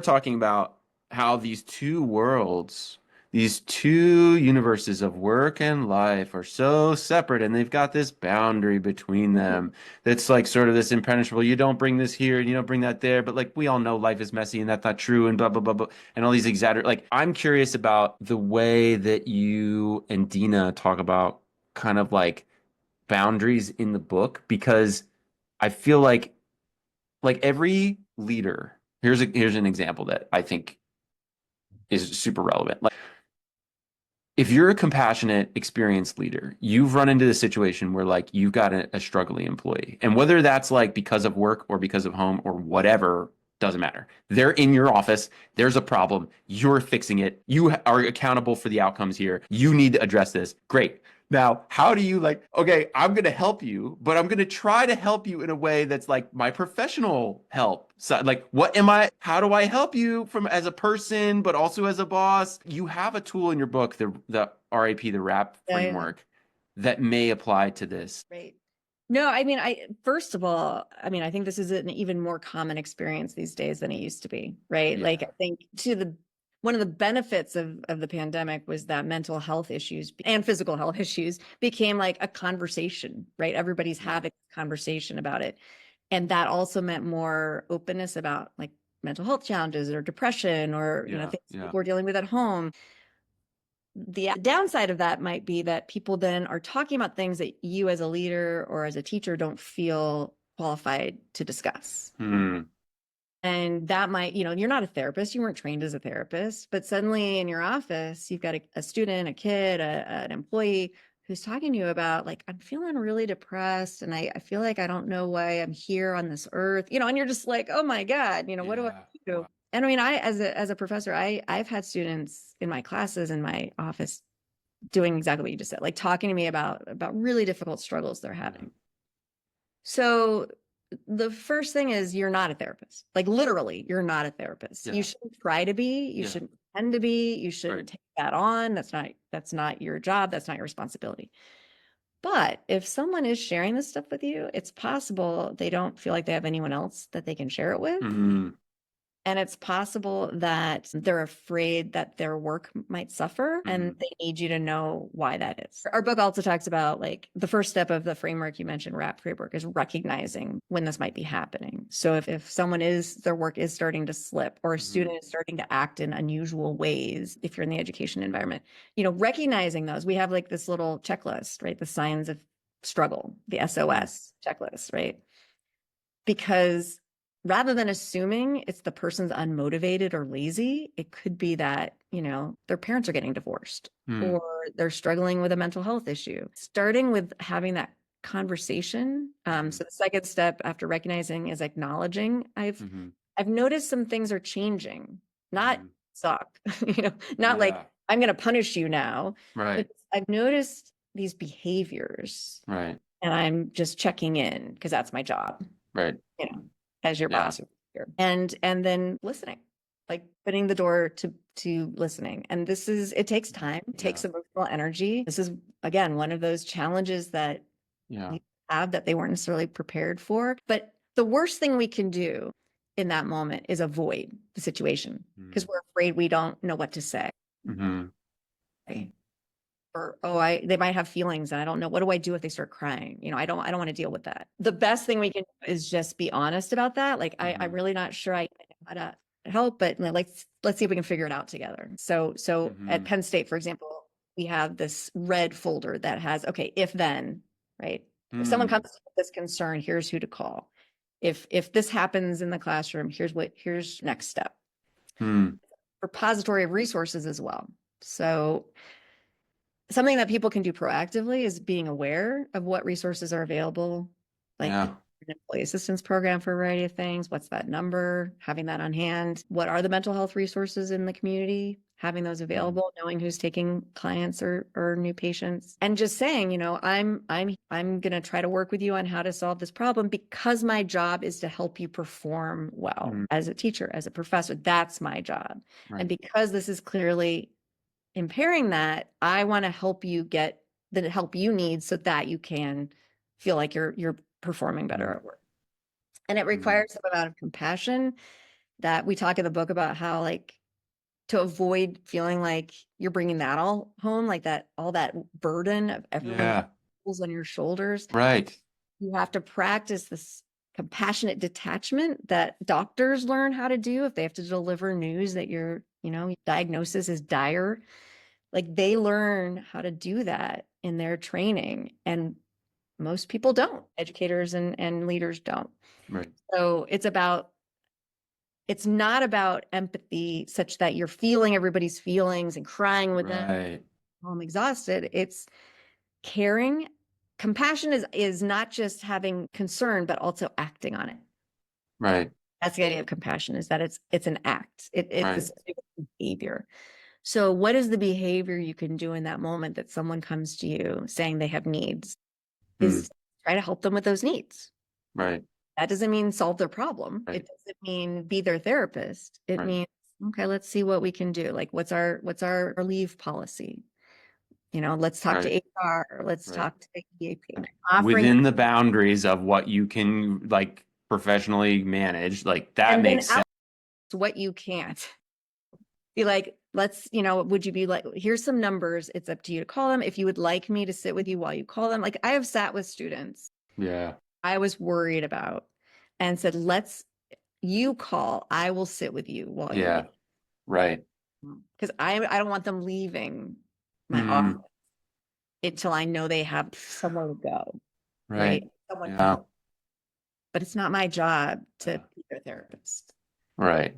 talking about how these two worlds, these two universes of work and life are so separate and they've got this boundary between them that's like sort of this impenetrable. You don't bring this here and you don't bring that there, but like we all know life is messy and that's not true and blah blah blah blah and all these exaggerate. Like I'm curious about the way that you and Dina talk about kind of like boundaries in the book because I feel like every leader. Here's an example that I think is super relevant. Like if you're a compassionate, experienced leader, you've run into the situation where like you've got a struggling employee. And whether that's like because of work or because of home or whatever, doesn't matter. They're in your office. There's a problem. You're fixing it. You are accountable for the outcomes here. You need to address this. Great. Now, how do you like, okay, I'm going to help you, but I'm going to try to help you in a way that's like my professional help. So like, how do I help you from as a person, but also as a boss? You have a tool in your book, the RAP, the RAP Yeah, yeah. framework that may apply to this. Right. No, I mean, first of all, I mean, I think this is an even more common experience these days than it used to be, right? Like, I Yeah. think one of the benefits of the pandemic was that mental health issues and physical health issues became like a conversation, right? Everybody's Yeah. having a conversation about it. And that also meant more openness about like mental health challenges or depression or, Yeah. things Yeah. people are dealing with at home. The downside of that might be that people then are talking about things that you as a leader or as a teacher don't feel qualified to discuss. Hmm. And that might, you're not a therapist, you weren't trained as a therapist, but suddenly in your office, you've got a student, a kid, an employee who's talking to you about like, I'm feeling really depressed and I feel like I don't know why I'm here on this earth, and you're just like, oh my God, what do I Yeah. do? Wow. And I mean, as a professor, I've had students in my classes in my office doing exactly what you just said, like talking to me about really difficult struggles they're Yeah. having. So the first thing is you're not a therapist. Like literally, you're not a therapist. You Yeah. shouldn't try to be, you Yeah. shouldn't pretend to be, you Right. shouldn't take that on. That's not your job, that's not your responsibility. But if someone is sharing this stuff with you, it's possible they don't feel like they have anyone else that they can share it with. Hmm. And it's possible that they're afraid that their work might suffer and Hmm. they need you to know why that is. Our book also talks about like the first step of the framework you mentioned, RAP framework, is recognizing when this might be happening. So if their work is starting to slip or a Hmm. student is starting to act in unusual ways, if you're in the education environment, recognizing those, we have like this little checklist, right? The signs of struggle, the Hmm. SOS checklist, right? Because rather than assuming it's the person's unmotivated or lazy, it could be that, their parents are getting divorced Hmm. or they're struggling with a mental health issue. Starting with having that conversation. Hmm. So the second step after recognizing is acknowledging. Hmm. I've noticed some things are changing, not Hmm. suck, not like Yeah. I'm going to punish you now, but Right. I've noticed these behaviors Right. and I'm just checking in because that's my job, Right. you know, as your Yeah. boss here. And then listening, like opening the door to listening. And it takes time, it Yeah. takes emotional energy. This is again one of those challenges that Yeah. you have that they weren't necessarily prepared for. But the worst thing we can do in that moment is avoid the situation because we're afraid we don't know what to say. Mm-hmm. Right? Or I they might have feelings and I don't know what do I do if they start crying. I don't want to deal with that. The best thing we can do is just be honest about that. Like I'm Mm-hmm. really not sure I know how to help, but let's see if we can figure it out together. So at Mm-hmm. Penn State, for example, we have this red folder that has, okay, if then, right? If someone Hmm. comes with this concern, here's who to call. If this happens in the classroom, here's next step. Hmm. Repository of resources as well. So something that people can do proactively is being aware of what resources are available, like Yeah. an employee assistance program for a variety of things. What's that number? Having that on hand. What are the mental health resources in the community? Having those Mm. available, knowing who's taking clients or new patients, and just saying, I'm going to try to work with you on how to solve this problem because my job is to help you perform well Mm. as a teacher, as a professor. That's my job, and Right. because this is clearly impairing that, I want to help you get the help you need so that you can feel like you're performing better Mm. at work. And it Mm. requires some amount of compassion that we talk in the book about how like to avoid feeling like you're bringing that all home, like that all that burden of everyone Yeah. pulls on your shoulders. Right. You have to practice this compassionate detachment that doctors learn how to do if they have to deliver news that your diagnosis is dire. Like they learn how to do that in their training, and most people don't. Educators and leaders don't. Right. So it's not about empathy such that you're feeling everybody's feelings and crying with them. Right. Oh, I'm exhausted. It's caring. Compassion is not just having concern, but also acting on it. Right. That's the idea of compassion, is that it's an act. It's a Right. specific behavior. So what is the behavior you can do in that moment that someone comes to you saying they have needs? Mm. Is try to help them with those needs. Right. That doesn't mean solve their problem. Right. It doesn't mean be their therapist. It Right. means, okay, let's see what we can do. Like what's our leave policy? Let's talk to Right. HR, let's Right. talk to the EAP. Offering Within the boundaries of what you can like professionally manage, like that and then makes sense. out what you can't. Be like, would you be like, here's some numbers. It's up to you to call them. If you would like me to sit with you while you call them. Like I have sat with students Yeah. I was worried about and said, you call, I will sit with you while you Yeah. wait. Right. Because I don't want them leaving my office Mm. until I know they have somewhere to go, right? Right. Someone to Yeah. help. But it's not my job to Yeah. be their therapist. Right.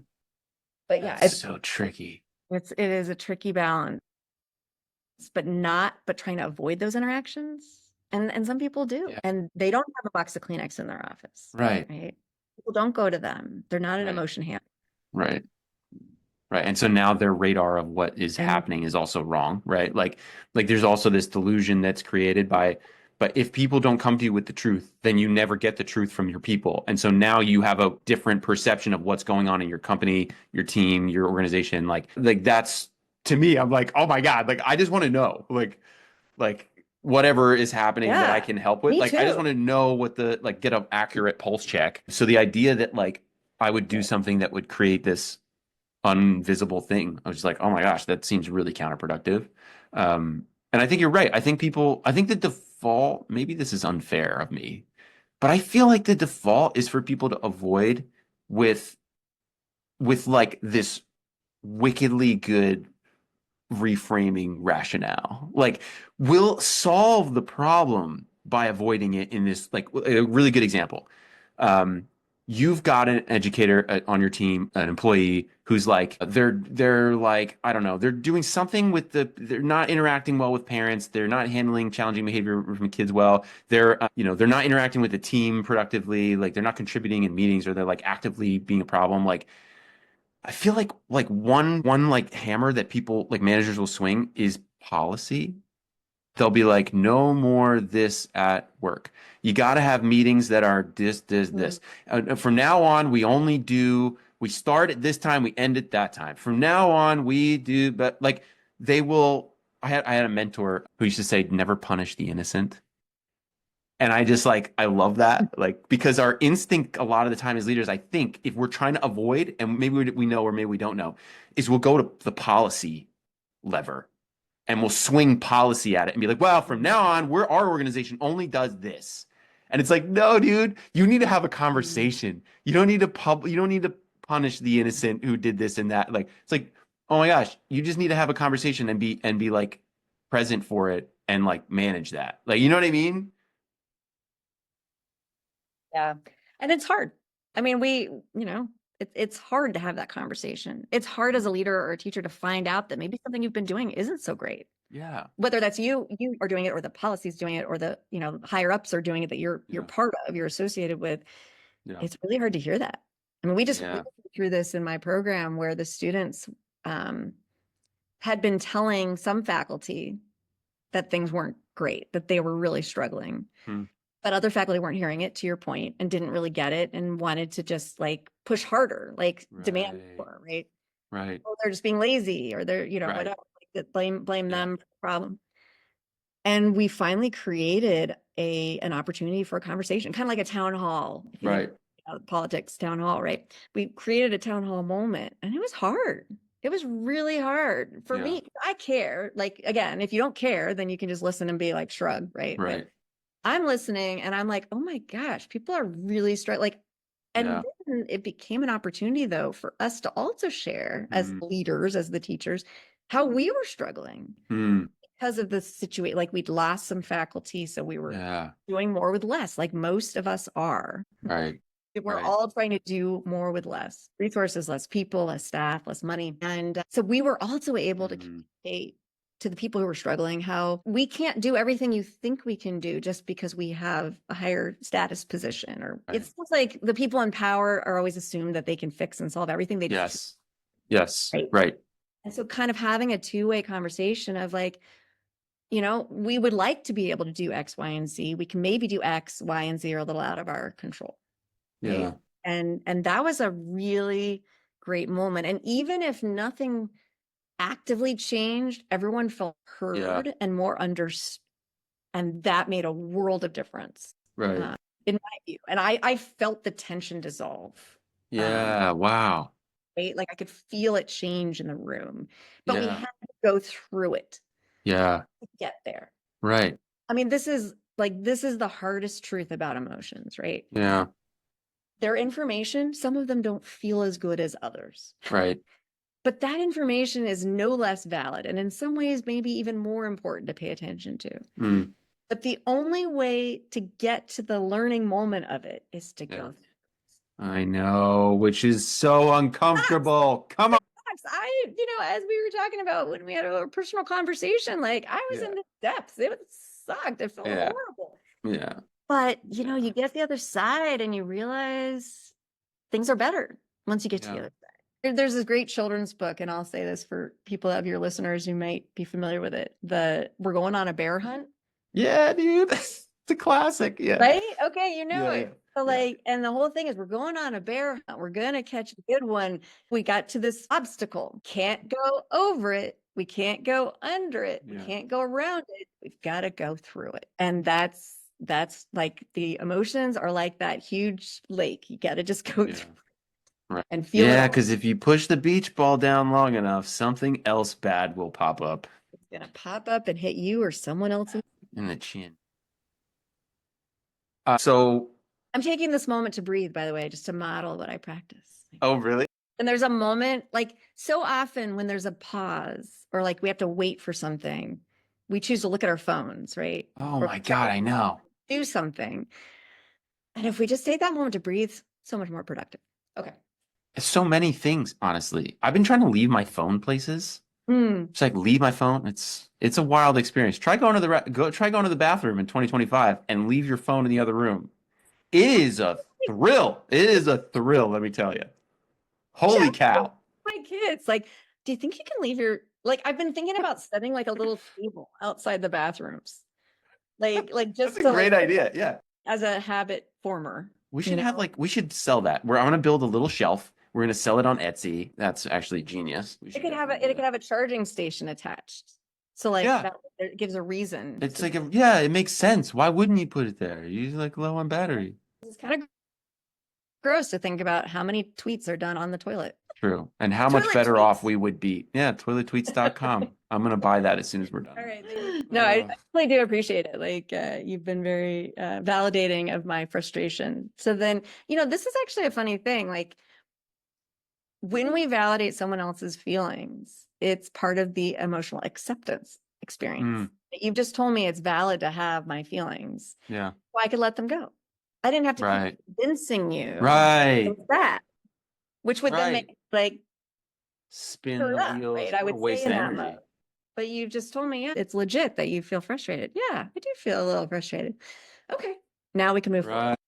But yeah, That's so tricky. it is a tricky balance, but trying to avoid those interactions. And some people do. Yeah. And they don't have a box of Kleenex in their office, Right. right? People don't go to them. They're not an Right. emotion handler. Right. Right. And so now their radar of what is And happening is also wrong, right? Like there's also this delusion that's created by, but if people don't come to you with the truth, then you never get the truth from your people. And so now you have a different perception of what's going on in your company, your team, your organization. Like that's to me, I'm like, oh my God, like I just want to know. Like whatever is happening that I yeah, can help with. me Like I just too. want to know what the like get an accurate pulse check. So the idea that like I would do something that would create this invisible thing. I was just like, oh my gosh, that seems really counterproductive. And I think you're right. I think the default, maybe this is unfair of me, but I feel like the default is for people to avoid with like this wickedly good reframing rationale. Like we'll solve the problem by avoiding it in this like a really good example. Um, you've got an educator on your team, an employee who's like they're like I don't know, they're doing something with they're not interacting well with parents, they're not handling challenging behavior from kids well. They're they're not interacting with the team productively, like they're not contributing in meetings or they're like actively being a problem. Like I feel like one like hammer that people like managers will swing is policy. They'll be like, no more this at work. You got to have meetings that are this. Mm. From now on, we start at this time, we end at that time. From now on, we do, but like they will. I had a mentor who used to say, never punish the innocent. And I just like, I love that. Like, because our instinct a lot of the time as leaders, I think if we're trying to avoid, and maybe we know or maybe we don't know, is we'll go to the policy lever and we'll swing policy at it and be like, well, from now on, our organization only does this. And it's like, no, dude, you need to have a Mm. conversation. You don't need to punish the innocent who did this and that. Like, it's like, oh my gosh, you just need to have a conversation and be like present for it and like manage that. Like, you know what I mean? Yeah. And it's hard. I mean, it's hard to have that conversation. It's hard as a leader or a teacher to find out that maybe something you've been doing isn't so great. Yeah. Whether that's you are doing it or the policy's doing it or the, higher ups are doing it that you're Yeah. part of, you're associated with. Yeah. It's really hard to hear that. I mean, we Yeah. went through this in my program where the students um, had been telling some faculty that things weren't great, that they were really struggling. Hmm. But other faculty weren't hearing it, to your point, and didn't really get it and wanted to just like push harder, like demand Right. more, right? Right. Oh, they're just being lazy or they're, Right. whatever, like that blame Yeah. them for the problem. And we finally created an opportunity for a conversation, kind of like a town hall, if you think Right. politics town hall, right? We created a town hall moment and it was hard. It was really hard for Yeah. me. I care. Like, again, if you don't care, then you can just listen and be like, shrug, right? But Right. I'm listening and I'm like, oh my gosh, people are really struggling. Like, and Yeah. then it became an opportunity though for us to also share as Hmm. leaders, as the teachers, how we were struggling Hmm. because of the situation. Like we'd lost some faculty, so we were Yeah. doing more with less, like most of us are. Right. We're Right. all trying to do more with less resources, less people, less staff, less money. And so we were also able to Hmm. communicate to the people who were struggling how we can't do everything you think we can do just because we have a higher status position. Or Right. it's like the people in power are always assumed that they can fix and solve everything. They just, Yes. Yes. right. Right. And so kind of having a two-way conversation of like, we would like to be able to do X, Y, and Z. We can maybe do X, Y, and Z are a little out of our control. Right. Yeah. And that was a really great moment. And even if nothing actively changed, everyone felt Yeah. heard and more understood. And that made a world of difference Right. uh, in my view. And I felt the tension dissolve. Yeah. Wow. Right? Like I could feel it change in the room, but we Yeah. had to go through it Yeah. to get there. Right. I mean, this is the hardest truth about emotions, right? Yeah. Their information, some of them don't feel as good as others. Right. But that information is no less valid and in some ways maybe even more important to pay attention to. Mm. But the only way to get to the learning moment of it is to Yeah. go through. I know, which is so Sucks. uncomfortable. Come on. Sucks. As we were talking about when we had a personal conversation, like I was Yeah. in the depths. It sucked. It felt Yeah. horrible. Yeah. But Yeah. you get the other side and you realize things are better once you get to the Yeah. other side. There's this great children's book, and I'll say this for people of your listeners who might be familiar with it. We're going on a bear hunt, Yeah, dude. It's a classic. Yeah. right? Okay, you know Yeah. Yeah. it. So Yeah. like, and the whole thing is we're going on a bear hunt. We're gonna catch a good one. We got to this obstacle. Can't go over it. We can't go under it. We Yeah. can't go around it. We've got to go through it. And that's like the emotions are like that huge lake. You got to just go Yeah. through Right. and feel it Yeah, all. because if you push the beach ball down long enough, something else bad will pop up It's gonna pop up and hit you or someone else. in the chin. So, I'm taking this moment to breathe, by the way, just to model what I practice. oh, really? And there's a moment, like so often when there's a pause or like we have to wait for something, we choose to look at our phones, right? Oh Or my God, I know. do something. And if we just take that moment to breathe, so much more productive. Okay. So many things, honestly. I've been trying to leave my phone places. Mm. Just like leave my phone. It's a wild experience. Try going to the bathroom in 2025 and leave your phone in the other room. It is a thrill. It is a thrill, let me tell you. Holy cow. My kids, like, do you think you can leave your, like, I've been thinking about setting like a little table outside the bathrooms, like That's just a to like great idea. Yeah. as a habit former, We you should have know? like we should sell that. I'm gonna build a little shelf. We're gonna sell it on Etsy. That's actually genius. We It should could have definitely do it could that. have a charging station attached. So like Yeah. that it gives a reason It's to, like yeah, it makes sense. Why wouldn't you put it there? You're like low on battery. it's kind of gross to think about how many tweets are done on the toilet. True. And how much Toilet better off tweets. we would be. Yeah, toilettweets.com. I'm gonna buy that as soon as we're All done. right. No, I really do appreciate it. Like, you've been very validating of my frustration. So then, this is actually a funny thing. Like, when we validate someone else's feelings, it's part of the emotional acceptance experience. Mm, You've just told me it's valid to have my feelings. yeah. Well, I could let them go. I didn't have to keep Right. convincing you Right. of that, which would then Right. make like Spin stir the it up, wheels. right? I What a would stay waste in of that mode. energy. But you just told me, yeah, it's legit that you feel frustrated. Yeah, I do feel a little frustrated. Okay, now we can move forward. Right.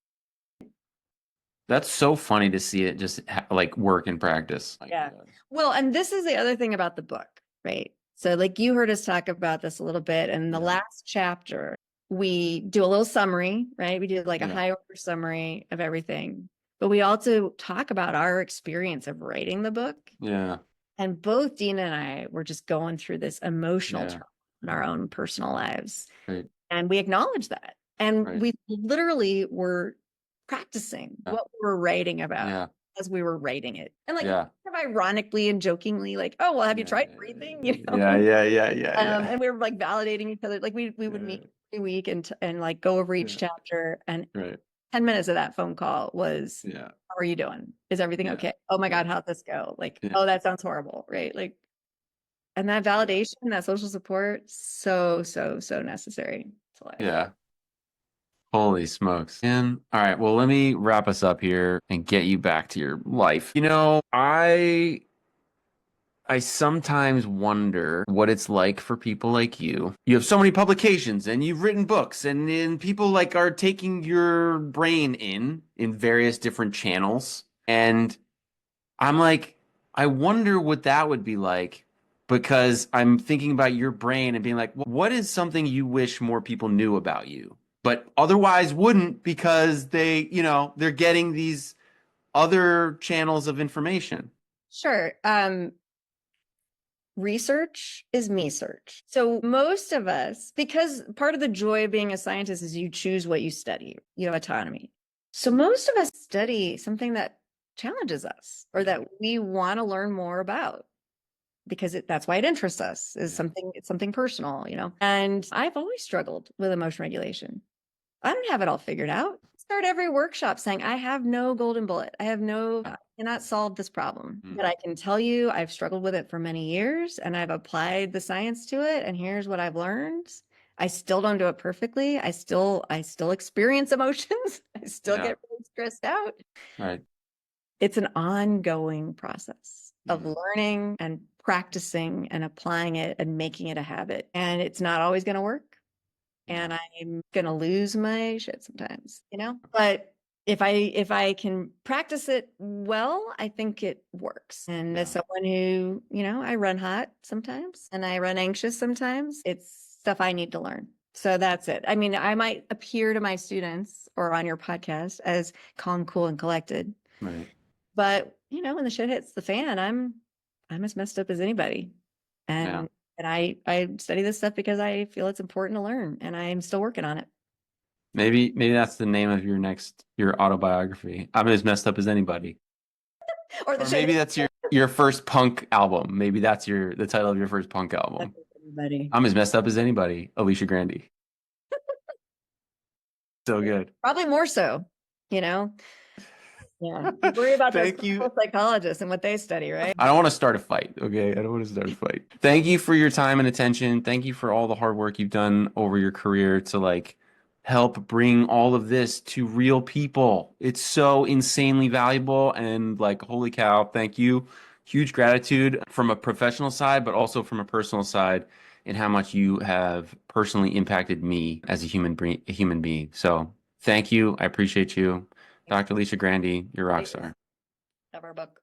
That's so funny to see it just like work in practice. My Yeah. God. Well, and this is the other thing about the book, right? So, like, you heard us talk about this a little bit. And the Yeah. last chapter, we do a little summary, right? We do like a Yeah. high order summary of everything. But we also talk about our experience of writing the book. Yeah. And both Dina and I were just going through this emotional Yeah. turn in our own personal lives. Right. And we acknowledge that. And Right. we literally were practicing Yeah. what we were writing about Yeah. as we were writing it. And like Yeah. kind of ironically and jokingly, like, oh, well, have you Yeah. tried breathing? Yeah. Yeah. Yeah. Yeah. And we were like validating each other. Like we would Yeah. meet every week and like go over each Yeah. chapter. And Right. 10 minutes of that phone call was, Yeah. how are you doing? Is everything Yeah. okay? Oh my Yeah. God, how'd this go? Like, Yeah. oh, that sounds horrible, right? Like, and that Yeah. validation, that social support, so, so, so necessary to life. Yeah. Holy smokes. And all right, well, let me wrap us up here and get you back to your life. I sometimes wonder what it's like for people like you. You have so many publications and you've written books and people like are taking your brain in various different channels. And I'm like, I wonder what that would be like because I'm thinking about your brain and being like, what is something you wish more people knew about you, but otherwise wouldn't because they're getting these other channels of information. Sure. Research is me search. So most of us, because part of the joy of being a scientist is you choose what you study, you have autonomy. So most of us study something that challenges us or that we want to learn more about because that's why it interests us is Yeah. it's something personal, And I've always struggled with emotion regulation. I don't have it all figured out. Start every workshop saying, I have no golden bullet. I cannot solve this problem. But I can tell you, I've struggled with it for many years and I've applied the science to it. And here's what I've learned. I still don't do it perfectly. I still experience emotions. I still get really stressed out. Right. It's an ongoing process of learning and practicing and applying it and making it a habit. And it's not always going to work. And I'm going to lose my shit sometimes, but if I can practice it well, I think it works. And as someone who, I run hot sometimes and I run anxious sometimes, it's stuff I need to learn. So that's it. I mean, I might appear to my students or on your podcast as calm, cool, and collected. Right. But, when the shit hits the fan, I'm as messed up as anybody. And I study this stuff because I feel it's important to learn and I'm still working on it. Maybe that's the name of your autobiography. I'm as messed up as anybody. Or maybe that's your first punk album. Maybe that's the title of your first punk album. I'm as messed up as anybody, Alicia Grandy. So good. Probably more so, Yeah. Worry about those psychologists and what they study, right? I don't want to start a fight, okay? I don't want to start a fight. Thank you for your time and attention. Thank you for all the hard work you've done over your career to help bring all of this to real people. It's so insanely valuable and like, holy cow, thank you. Huge gratitude from a professional side, but also from a personal side in how much you have personally impacted me as a human being. So thank you. I appreciate you. Dr. Alicia Grandy, you're a rock Please star. have our book.